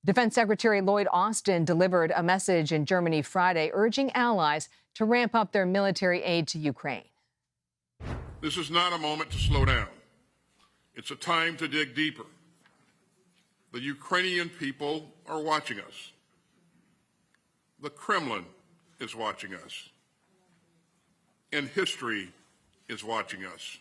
Defense Secretary Lloyd Austin delivered a message in Germany Friday urging allies to ramp up their military aid to Ukraine. This is not a moment to slow down. It's a time to dig deeper. The Ukrainian people are watching us. The Kremlin is watching us. And history is watching us.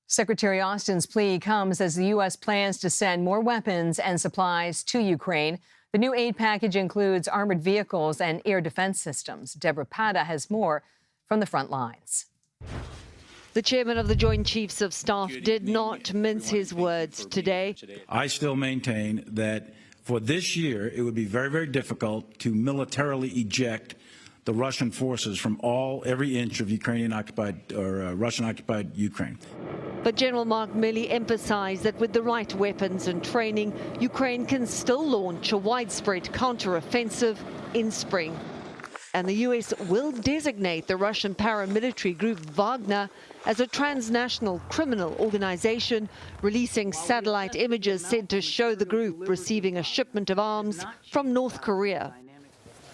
Secretary Austin's plea comes as the U.S. plans to send more weapons and supplies to Ukraine. The new aid package includes armored vehicles and air defense systems. Debora Patta has more from the front lines. The chairman of the Joint Chiefs of Staff did not mince his words today. I still maintain that for this year, it would be very, very difficult to militarily eject the Russian forces from every inch of Ukrainian-occupied or Russian-occupied Ukraine. But General Mark Milley emphasized that with the right weapons and training, Ukraine can still launch a widespread counteroffensive in spring. And the U.S. will designate the Russian paramilitary group Wagner as a transnational criminal organization, releasing satellite images said to show the group receiving a shipment of arms from North Korea.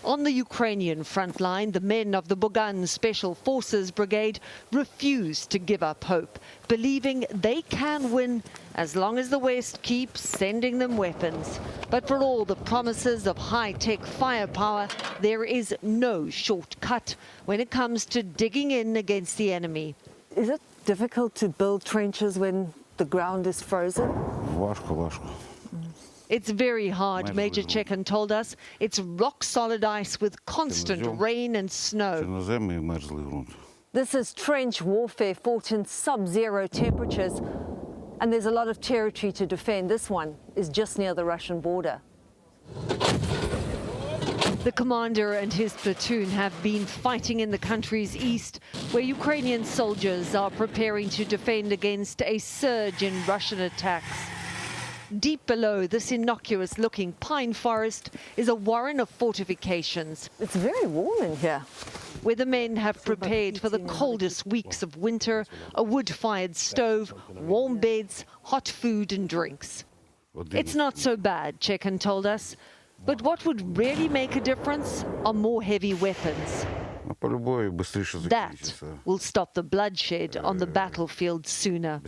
On the Ukrainian front line, the men of the Bugan Special Forces Brigade refuse to give up hope, believing they can win as long as the West keeps sending them weapons. But for all the promises of high-tech firepower, there is no shortcut when it comes to digging in against the enemy. Is it difficult to build trenches when the ground is frozen? It's very hard, Major Chekan told us. It's rock-solid ice with constant rain and snow. This is trench warfare fought in sub-zero temperatures, and there's a lot of territory to defend. This one is just near the Russian border. The commander and his platoon have been fighting in the country's east, where Ukrainian soldiers are preparing to defend against a surge in Russian attacks. Deep below this innocuous-looking pine forest is a warren of fortifications. It's very warm in here. Where the men have prepared for the coldest weeks of winter, a wood-fired stove, warm beds, hot food and drinks. It's not so bad, Chekan told us. But what would really make a difference are more heavy weapons. That will stop the bloodshed on the battlefield sooner.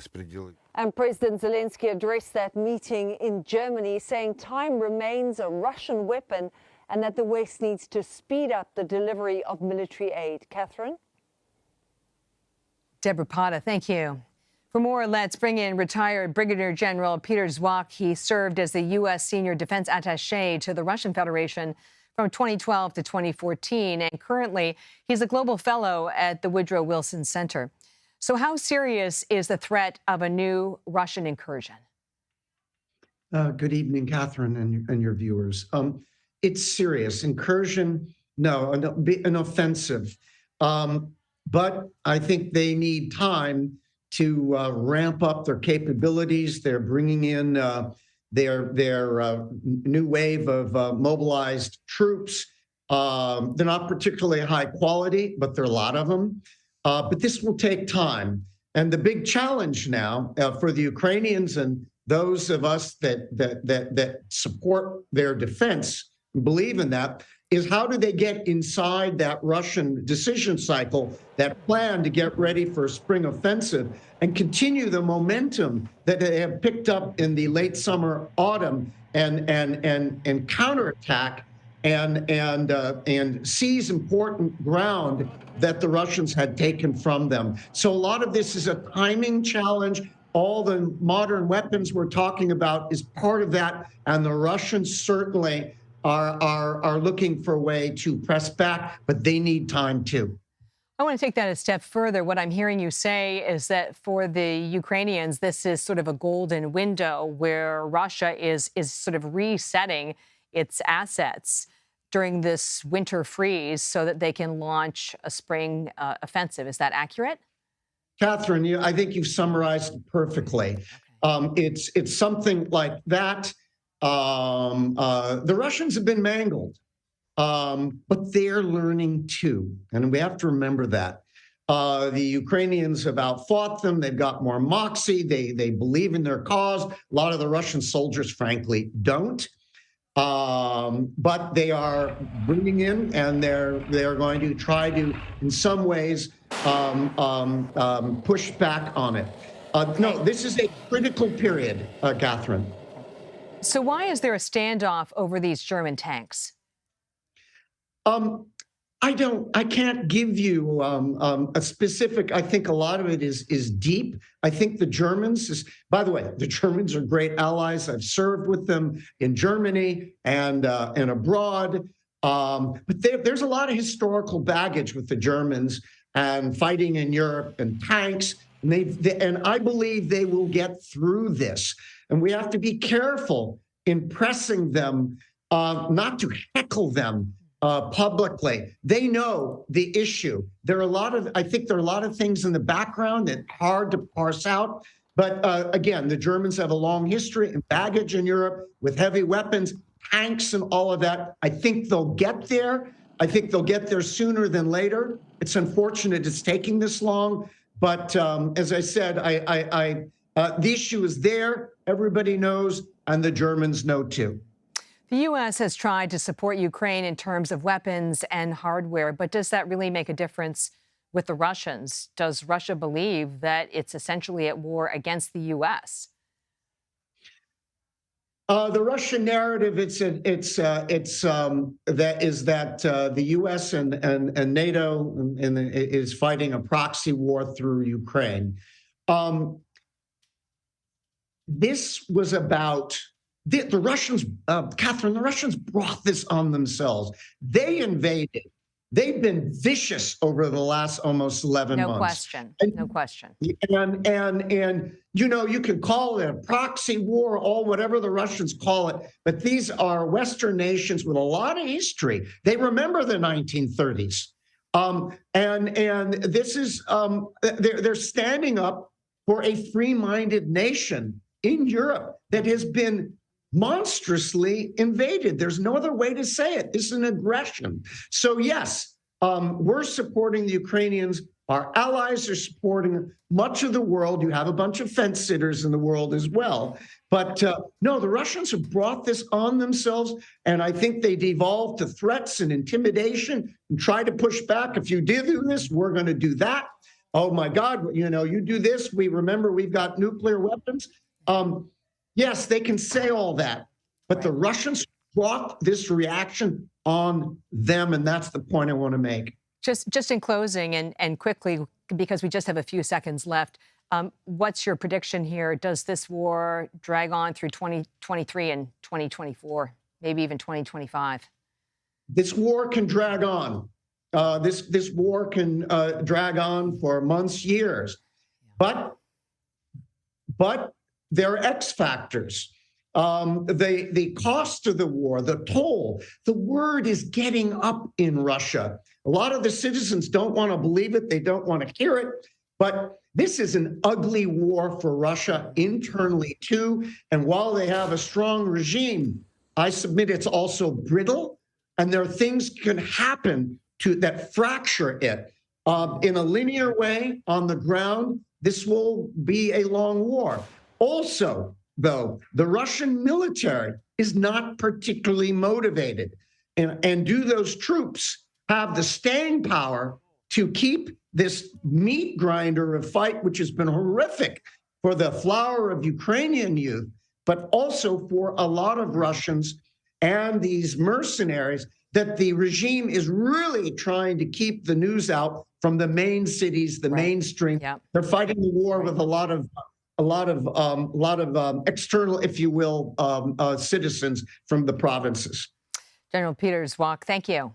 And President Zelensky addressed that meeting in Germany, saying time remains a Russian weapon and that the West needs to speed up the delivery of military aid. Catherine? Debora Patta, thank you. For more, let's bring in retired Brigadier General Peter Zwack. He served as the U.S. Senior Defense Attaché to the Russian Federation from 2012 to 2014, and currently he's a Global Fellow at the Woodrow Wilson Center. So how serious is the threat of a new Russian incursion? Good evening, Catherine, and your viewers. It's serious. Incursion, no, an offensive. But I think they need time to ramp up their capabilities. They're bringing in their new wave of mobilized troops. They're not particularly high quality, but there are a lot of them. But this will take time. And the big challenge now for the Ukrainians and those of us that support their defense, believe in that, is how do they get inside that Russian decision cycle, that plan to get ready for a spring offensive and continue the momentum that they have picked up in the late summer, autumn, and counterattack and seize important ground that the Russians had taken from them. So a lot of this is a timing challenge. All the modern weapons we're talking about is part of that, and the Russians certainly are looking for a way to press back, but they need time too. I want to take that a step further. What I'm hearing you say is that for the Ukrainians, this is sort of a golden window where Russia is sort of resetting its assets during this winter freeze so that they can launch a spring offensive. Is that accurate? Catherine, I think you've summarized it perfectly. Okay. It's something like that. The Russians have been mangled, but they're learning too, and we have to remember that. The Ukrainians have outfought them. They've got more moxie. They believe in their cause. A lot of the Russian soldiers, frankly, don't. But they are bringing in, and they're going to try to, in some ways, push back on it. No, this is a critical period, Catherine. So why is there a standoff over these German tanks? I can't give you a specific. I think a lot of it is deep. I think the Germans by the way, the Germans are great allies. I've served with them in Germany and abroad. But there's a lot of historical baggage with the Germans and fighting in Europe and tanks. And I believe they will get through this. And we have to be careful in pressing them, not to heckle them publicly. They know the issue. I think there are a lot of things in the background that are hard to parse out. But again, the Germans have a long history and baggage in Europe with heavy weapons, tanks, and all of that. I think they'll get there. I think they'll get there sooner than later. It's unfortunate it's taking this long. But as I said, the issue is there. Everybody knows, and the Germans know too. The U.S. has tried to support Ukraine in terms of weapons and hardware, but does that really make a difference with the Russians? Does Russia believe that it's essentially at war against the U.S.? The Russian narrative that the U.S. and NATO is fighting a proxy war through Ukraine. This was about the Russians, Catherine. The Russians brought this on themselves. They invaded. They've been vicious over the last almost 11 months. No question. No question. And you can call it a proxy war, or whatever the Russians call it, but these are Western nations with a lot of history. They remember the 1930s. And this is, they're standing up for a free-minded nation in Europe that has been monstrously invaded. There's no other way to say it. It's an aggression. So yes, we're supporting the Ukrainians. Our allies are supporting much of the world. You have a bunch of fence sitters in the world as well. But no, the Russians have brought this on themselves, and I think they devolved to threats and intimidation and try to push back. If you do this, we're going to do that. Oh my God, you do this, we've got nuclear weapons. Yes, they can say all that, but the Russians brought this reaction on them, and that's the point I want to make. Just in closing and quickly, because we just have a few seconds left, what's your prediction here? Does this war drag on through 2023 and 2024, maybe even 2025? This war can drag on. This war can drag on for months, years, but there are X factors. The cost of the war, the toll, the word is getting up in Russia. A lot of the citizens don't want to believe it. They don't want to hear it. But this is an ugly war for Russia internally, too. And while they have a strong regime, I submit it's also brittle. And there are things can happen that fracture it. In a linear way on the ground, this will be a long war. Also, though, the Russian military is not particularly motivated. And do those troops have the staying power to keep this meat grinder of fight, which has been horrific for the flower of Ukrainian youth, but also for a lot of Russians and these mercenaries, that the regime is really trying to keep the news out from the main cities, the mainstream. Yep. They're fighting the war with a lot of external, if you will, citizens from the provinces. General Peter Zwack, thank you.